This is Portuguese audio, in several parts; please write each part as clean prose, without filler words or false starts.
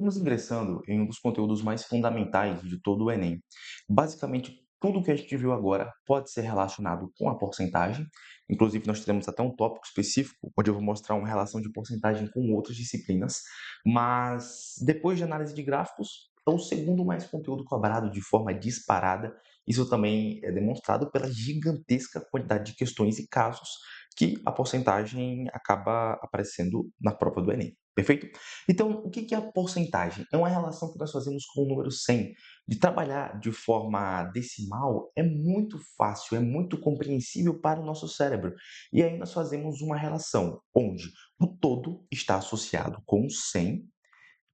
Estamos ingressando em um dos conteúdos mais fundamentais de todo o Enem. Basicamente, tudo que a gente viu agora pode ser relacionado com a porcentagem. Inclusive, nós teremos até um tópico específico, onde eu vou mostrar uma relação de porcentagem com outras disciplinas. Mas, depois de análise de gráficos, é o segundo mais conteúdo cobrado de forma disparada. Isso também é demonstrado pela gigantesca quantidade de questões e casos que a porcentagem acaba aparecendo na prova do Enem. Perfeito? Então, o que é a porcentagem? É uma relação que nós fazemos com o número 100. De trabalhar de forma decimal é muito fácil, é muito compreensível para o nosso cérebro. E aí nós fazemos uma relação onde o todo está associado com o 100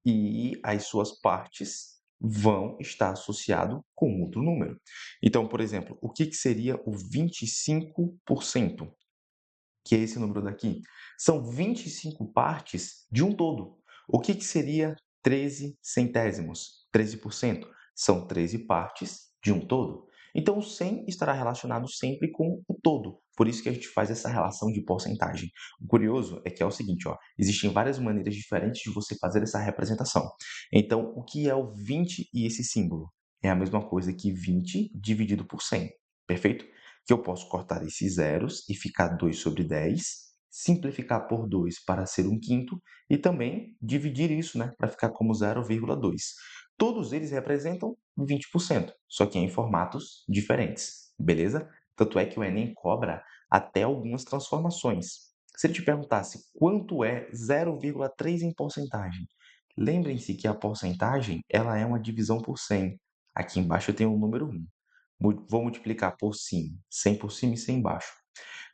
e as suas partes vão estar associado com outro número. Então, por exemplo, o que seria o 25%? Que é esse número daqui, são 25 partes de um todo. O que seria 13 centésimos? 13%. São 13 partes de um todo. Então, o 100 estará relacionado sempre com o todo. Por isso que a gente faz essa relação de porcentagem. O curioso é que é o seguinte, ó, existem várias maneiras diferentes de você fazer essa representação. Então, o que é o 20 e esse símbolo? É a mesma coisa que 20 dividido por 100, perfeito? Que eu posso cortar esses zeros e ficar 2 sobre 10, simplificar por 2 para ser um quinto e também dividir isso, né, para ficar como 0,2. Todos eles representam 20%, só que em formatos diferentes, beleza? Tanto é que o Enem cobra até algumas transformações. Se ele te perguntasse quanto é 0,3 em porcentagem, lembrem-se que a porcentagem ela é uma divisão por 100. Aqui embaixo eu tenho o número 1. Vou multiplicar por cima, 100 por cima e 100 embaixo.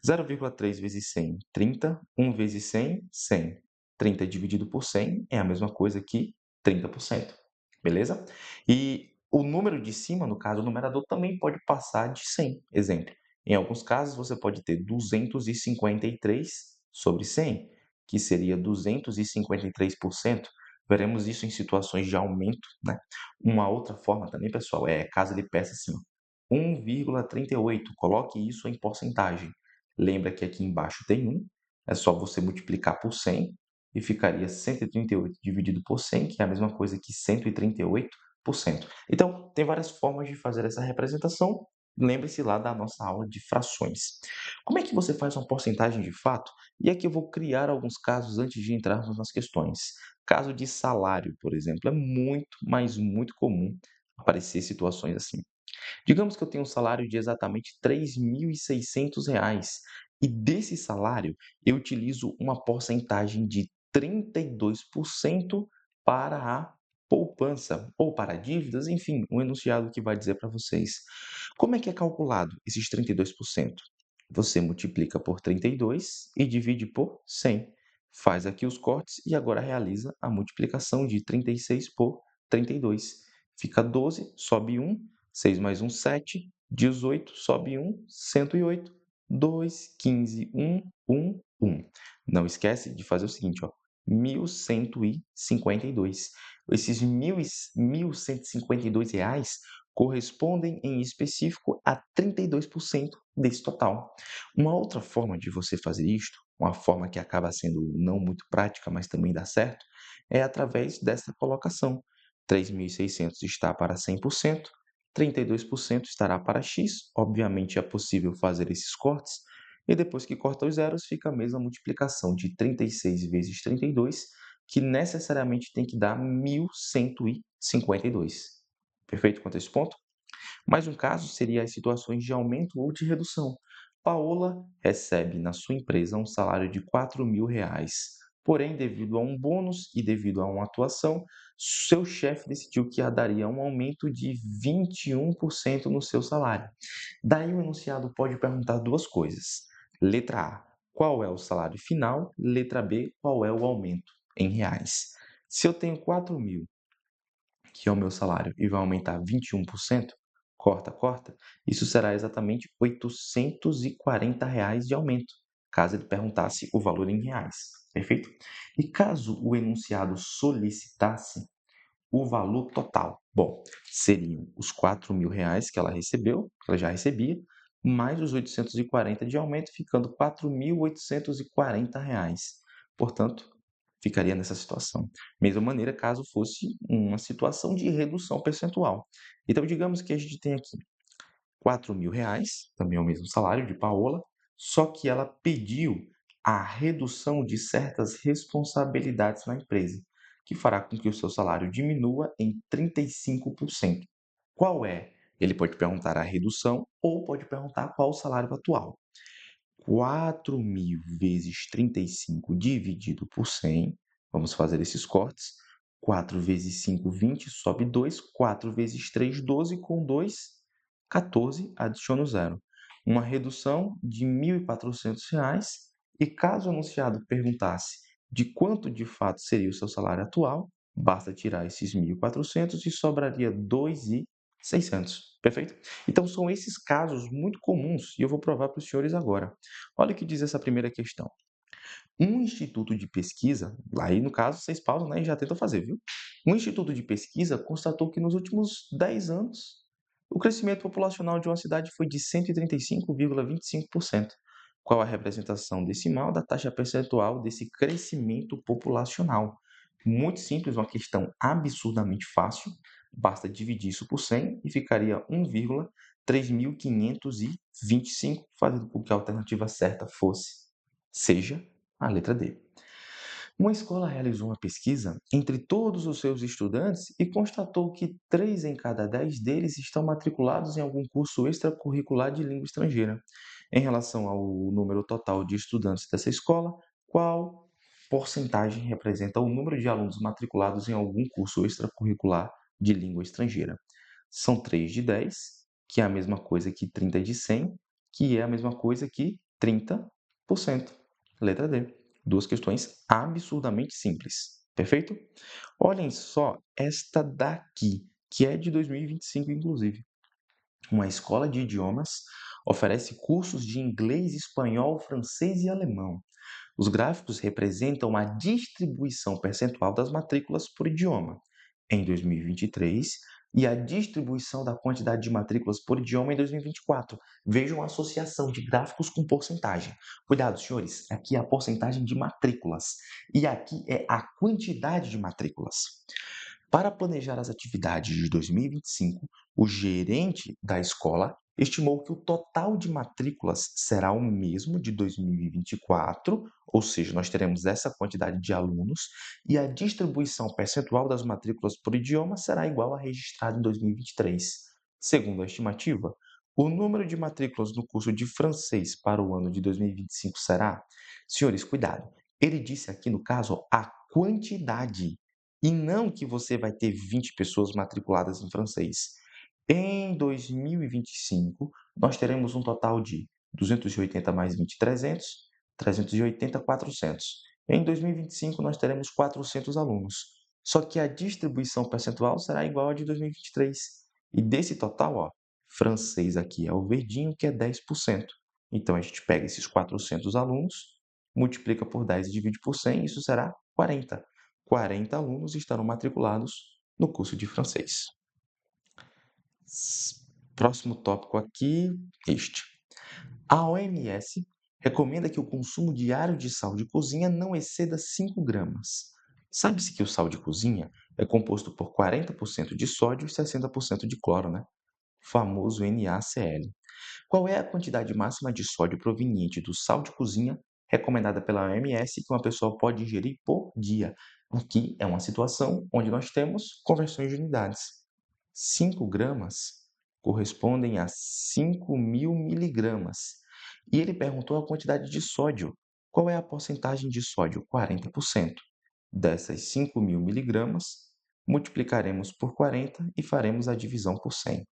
0,3 vezes 100, 30. 1 vezes 100, 100. 30 dividido por 100 é a mesma coisa que 30%. Beleza? E o número de cima, no caso, o numerador, também pode passar de 100. Exemplo, em alguns casos você pode ter 253 sobre 100, que seria 253%. Veremos isso em situações de aumento, né? Uma outra forma também, pessoal, é caso ele peça assim, 1,38. Coloque isso em porcentagem. Lembra que aqui embaixo tem 1, é só você multiplicar por 100 e ficaria 138 dividido por 100, que é a mesma coisa que 138%. Então, tem várias formas de fazer essa representação. Lembre-se lá da nossa aula de frações. Como é que você faz uma porcentagem de fato? E aqui eu vou criar alguns casos antes de entrarmos nas questões. Caso de salário, por exemplo, é muito, mas muito comum aparecer situações assim. Digamos que eu tenho um salário de exatamente R$ 3.600 e desse salário eu utilizo uma porcentagem de 32% para a poupança ou para dívidas, enfim, um enunciado que vai dizer para vocês. Como é que é calculado esses 32%? Você multiplica por 32 e divide por 100. Faz aqui os cortes e agora realiza a multiplicação de 36 por 32. Fica 12, sobe 1, 6 mais 1, 7. 18, sobe 1, 108. 2, 15, 1, 1, 1. Não esquece de fazer o seguinte, ó. 1.152. Esses R$ 1.152 correspondem em específico a 32% desse total. Uma outra forma de você fazer isto, uma forma que acaba sendo não muito prática, mas também dá certo, é através dessa colocação. 3.600 está para 100%, 32% estará para x. Obviamente é possível fazer esses cortes, e depois que corta os zeros, fica a mesma multiplicação de 36 vezes 32, que necessariamente tem que dar 1.152. Perfeito quanto a esse ponto? Mais um caso seria as situações de aumento ou de redução. Paola recebe na sua empresa um salário de R$ 4.000. Porém, devido a um bônus e devido a uma atuação, seu chefe decidiu que a daria um aumento de 21% no seu salário. Daí o enunciado pode perguntar duas coisas. Letra A, qual é o salário final? Letra B, qual é o aumento em reais? Se eu tenho 4.000, que é o meu salário, e vai aumentar 21%, corta, corta, isso será exatamente R$ 840 de aumento, caso ele perguntasse o valor em reais, perfeito? E caso o enunciado solicitasse o valor total, bom, seriam os R$ 4.000 que ela recebeu, que ela já recebia, mais os 840 de aumento, ficando R$ 4.840. Portanto, ficaria nessa situação. Mesma maneira, caso fosse uma situação de redução percentual. Então, digamos que a gente tem aqui R$ 4.000, também é o mesmo salário de Paola, só que ela pediu a redução de certas responsabilidades na empresa, que fará com que o seu salário diminua em 35%. Qual é? Ele pode perguntar a redução ou pode perguntar qual o salário atual. 4.000 vezes 35 dividido por 100, vamos fazer esses cortes. 4 vezes 5, 20, sobe 2. 4 vezes 3, 12, com 2, 14, adiciono zero. Uma redução de R$ 1.400. E caso o anunciado perguntasse de quanto de fato seria o seu salário atual, basta tirar esses 1.400 e sobraria 2.600. Perfeito? Então, são esses casos muito comuns e eu vou provar para os senhores agora. Olha o que diz essa primeira questão. Um instituto de pesquisa, aí no caso vocês pausam, né, e já tentam fazer, viu? Um instituto de pesquisa constatou que nos últimos 10 anos o crescimento populacional de uma cidade foi de 135,25%. Qual a representação decimal da taxa percentual desse crescimento populacional? Muito simples, uma questão absurdamente fácil. Basta dividir isso por 100 e ficaria 1,3525, fazendo com que a alternativa certa seja a letra D. Uma escola realizou uma pesquisa entre todos os seus estudantes e constatou que 3 em cada 10 deles estão matriculados em algum curso extracurricular de língua estrangeira. Em relação ao número total de estudantes dessa escola, qual porcentagem representa o número de alunos matriculados em algum curso extracurricular de língua estrangeira? São 3 de 10, que é a mesma coisa que 30 de 100, que é a mesma coisa que 30%. Letra D. Duas questões absurdamente simples. Perfeito? Olhem só esta daqui, que é de 2025, inclusive. Uma escola de idiomas oferece cursos de inglês, espanhol, francês e alemão. Os gráficos representam a distribuição percentual das matrículas por idioma em 2023 e a distribuição da quantidade de matrículas por idioma em 2024. Vejam a associação de gráficos com porcentagem. Cuidado, senhores, aqui é a porcentagem de matrículas e aqui é a quantidade de matrículas. Para planejar as atividades de 2025, o gerente da escola estimou que o total de matrículas será o mesmo de 2024, ou seja, nós teremos essa quantidade de alunos, e a distribuição percentual das matrículas por idioma será igual à registrada em 2023. Segundo a estimativa, o número de matrículas no curso de francês para o ano de 2025 será... Senhores, cuidado, ele disse aqui no caso a quantidade, e não que você vai ter 20 pessoas matriculadas em francês. Em 2025, nós teremos um total de 280 mais 20, 300, 380, 400. Em 2025, nós teremos 400 alunos. Só que a distribuição percentual será igual à de 2023. E desse total, ó, francês aqui é o verdinho, que é 10%. Então, a gente pega esses 400 alunos, multiplica por 10 e divide por 100, isso será 40. 40 alunos estarão matriculados no curso de francês. Próximo tópico aqui, este. A OMS recomenda que o consumo diário de sal de cozinha não exceda 5 gramas. Sabe-se que o sal de cozinha é composto por 40% de sódio e 60% de cloro, né? O famoso NaCl. Qual é a quantidade máxima de sódio proveniente do sal de cozinha recomendada pela OMS que uma pessoa pode ingerir por dia? Aqui é uma situação onde nós temos conversões de unidades. 5 gramas correspondem a 5.000 miligramas. E ele perguntou a quantidade de sódio. Qual é a porcentagem de sódio? 40%. Dessas 5.000 miligramas, multiplicaremos por 40 e faremos a divisão por 100.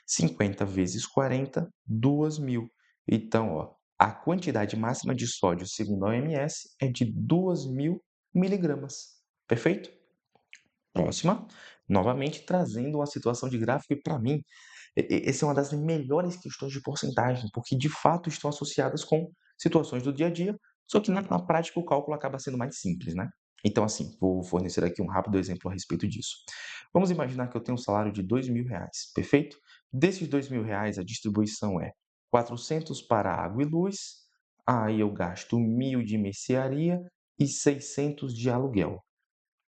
50 vezes 40, 2.000. Então, ó, a quantidade máxima de sódio, segundo a OMS, é de 2.000 miligramas. Perfeito? Próxima, novamente trazendo uma situação de gráfico, e para mim, essa é uma das melhores questões de porcentagem, porque de fato estão associadas com situações do dia a dia, só que na prática o cálculo acaba sendo mais simples, né? Então, assim, vou fornecer aqui um rápido exemplo a respeito disso. Vamos imaginar que eu tenho um salário de R$ 2.000, perfeito? Desses R$ 2.000, a distribuição é 400 para água e luz, aí eu gasto 1.000 de mercearia 600 de aluguel.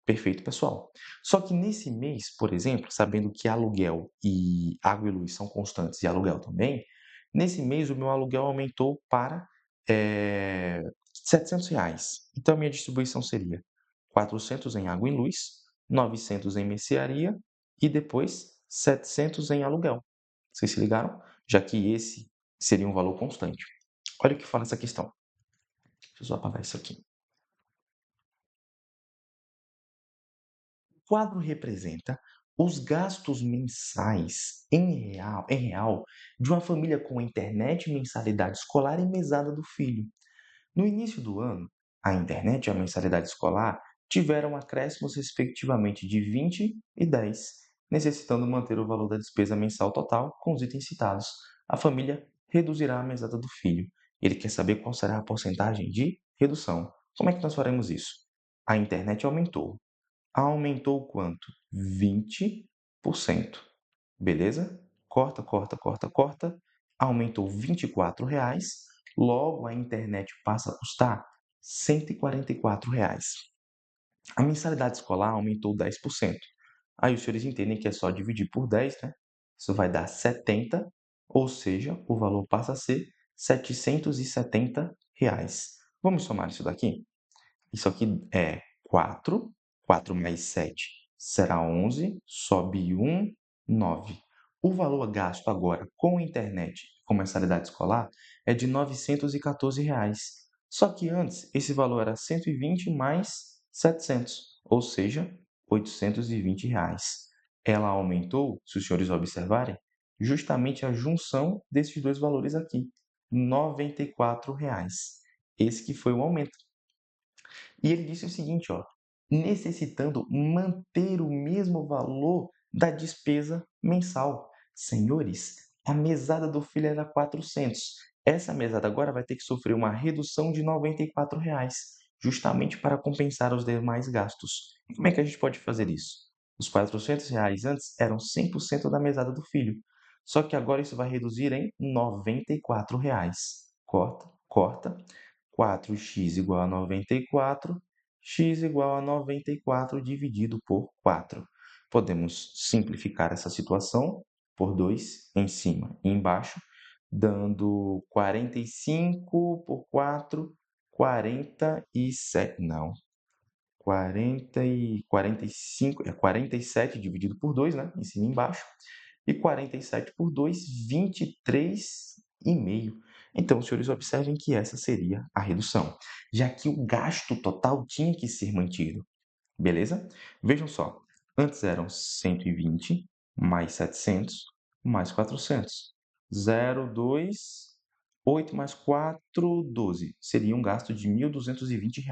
Perfeito, pessoal. Só que nesse mês, por exemplo, sabendo que aluguel e água e luz são constantes e aluguel também, nesse mês o meu aluguel aumentou para R$ 700. Então, a minha distribuição seria 400 em água e luz, 900 em mercearia e depois 700 em aluguel. Vocês se ligaram? Já que esse seria um valor constante. Olha o que fala essa questão. Deixa eu só apagar isso aqui. O quadro representa os gastos mensais em real de uma família com internet, mensalidade escolar e mesada do filho. No início do ano, a internet e a mensalidade escolar tiveram acréscimos respectivamente de 20 e 10, necessitando manter o valor da despesa mensal total com os itens citados. A família reduzirá a mesada do filho. Ele quer saber qual será a porcentagem de redução. Como é que nós faremos isso? A internet aumentou. Aumentou quanto? 20%. Beleza? Corta, corta, corta, corta. Aumentou R$ 24. Logo, a internet passa a custar R$ 144. A mensalidade escolar aumentou 10%. Aí os senhores entendem que é só dividir por 10, né? Isso vai dar 70, ou seja, o valor passa a ser R$ 770. Vamos somar isso daqui? Isso aqui é 4. 4 mais 7 será 11. Sobe 1, 9. O valor gasto agora com internet e com mensalidade escolar é de R$ 914. Só que antes, esse valor era 120 mais 700, ou seja, R$ 820. Ela aumentou, se os senhores observarem, justamente a junção desses dois valores aqui, R$ 94. Esse que foi o aumento. E ele disse o seguinte, ó, necessitando manter o mesmo valor da despesa mensal. Senhores, a mesada do filho era 400. Essa mesada agora vai ter que sofrer uma redução de R$ 94, justamente para compensar os demais gastos. E como é que a gente pode fazer isso? Os R$ 400 antes eram 100% da mesada do filho. Só que agora isso vai reduzir em R$ 94. Corta, corta. 4x igual a 94, x igual a 94 dividido por 4. Podemos simplificar essa situação por 2 em cima e embaixo, dando 45 por 4, 47, não, 45, 47 dividido por 2, né, em cima e embaixo, e 47 por 2, 23,5. Então, os senhores observem que essa seria a redução, já que o gasto total tinha que ser mantido. Beleza? Vejam só, antes eram 120 mais 700 mais 400. 0, 2, 8 mais 4, 12. Seria um gasto de R$ 1.220.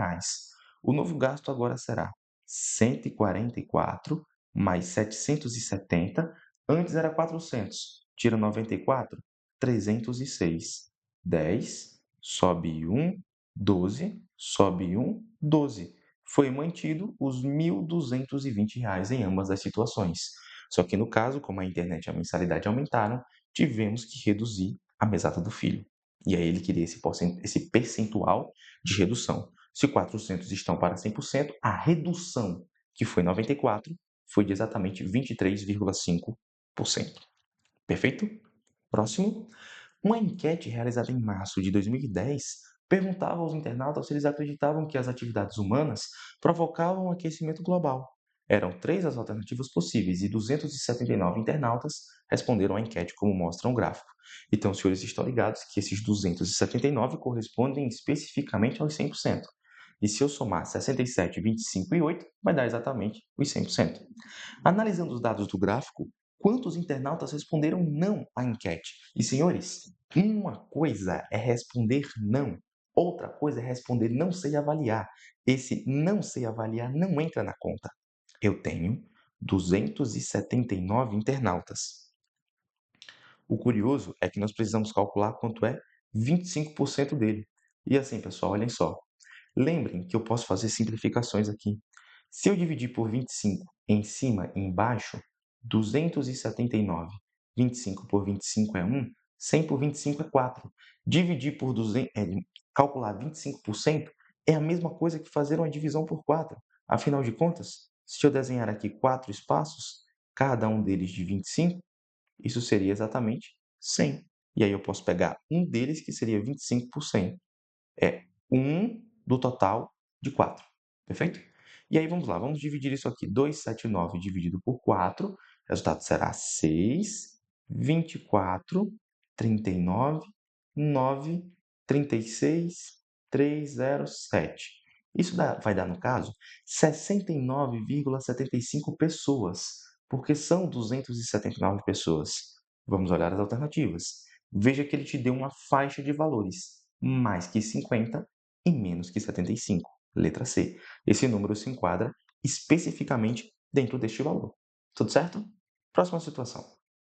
O novo gasto agora será 144 mais 770. Antes era 400. Tira 94, 306. 10, sobe 1, 12, sobe 1, 12. Foi mantido os R$ 1.220 em ambas as situações. Só que no caso, como a internet e a mensalidade aumentaram, tivemos que reduzir a mesada do filho. E aí ele queria esse percentual de redução. Se 400 estão para 100%, a redução, que foi 94, foi de exatamente 23,5%. Perfeito? Próximo. Uma enquete realizada em março de 2010 perguntava aos internautas se eles acreditavam que as atividades humanas provocavam o aquecimento global. Eram três as alternativas possíveis e 279 internautas responderam à enquete, como mostra o gráfico. Então, os senhores estão ligados que esses 279 correspondem especificamente aos 100%. E se eu somar 67, 25 e 8, vai dar exatamente os 100%. Analisando os dados do gráfico, quantos internautas responderam não à enquete? E, senhores, uma coisa é responder não, outra coisa é responder não sei avaliar. Esse não sei avaliar não entra na conta. Eu tenho 279 internautas. O curioso é que nós precisamos calcular quanto é 25% dele. E assim, pessoal, olhem só. Lembrem que eu posso fazer simplificações aqui. Se eu dividir por 25 em cima e embaixo, 279. 25 por 25 é 1, 100 por 25 é 4. Dividir por 200, calcular 25%, é a mesma coisa que fazer uma divisão por 4. Afinal de contas, se eu desenhar aqui 4 espaços, cada um deles de 25, isso seria exatamente 100. E aí eu posso pegar um deles, que seria 25%. É 1 do total de 4. Perfeito? E aí vamos lá, vamos dividir isso aqui. 279 dividido por 4, o resultado será 6, 24, 39, 9, 36, 307. Isso vai dar, no caso, 69,75 pessoas, porque são 279 pessoas. Vamos olhar as alternativas. Veja que ele te deu uma faixa de valores, mais que 50 e menos que 75. Letra C. Esse número se enquadra especificamente dentro deste valor. Tudo certo? Próxima situação.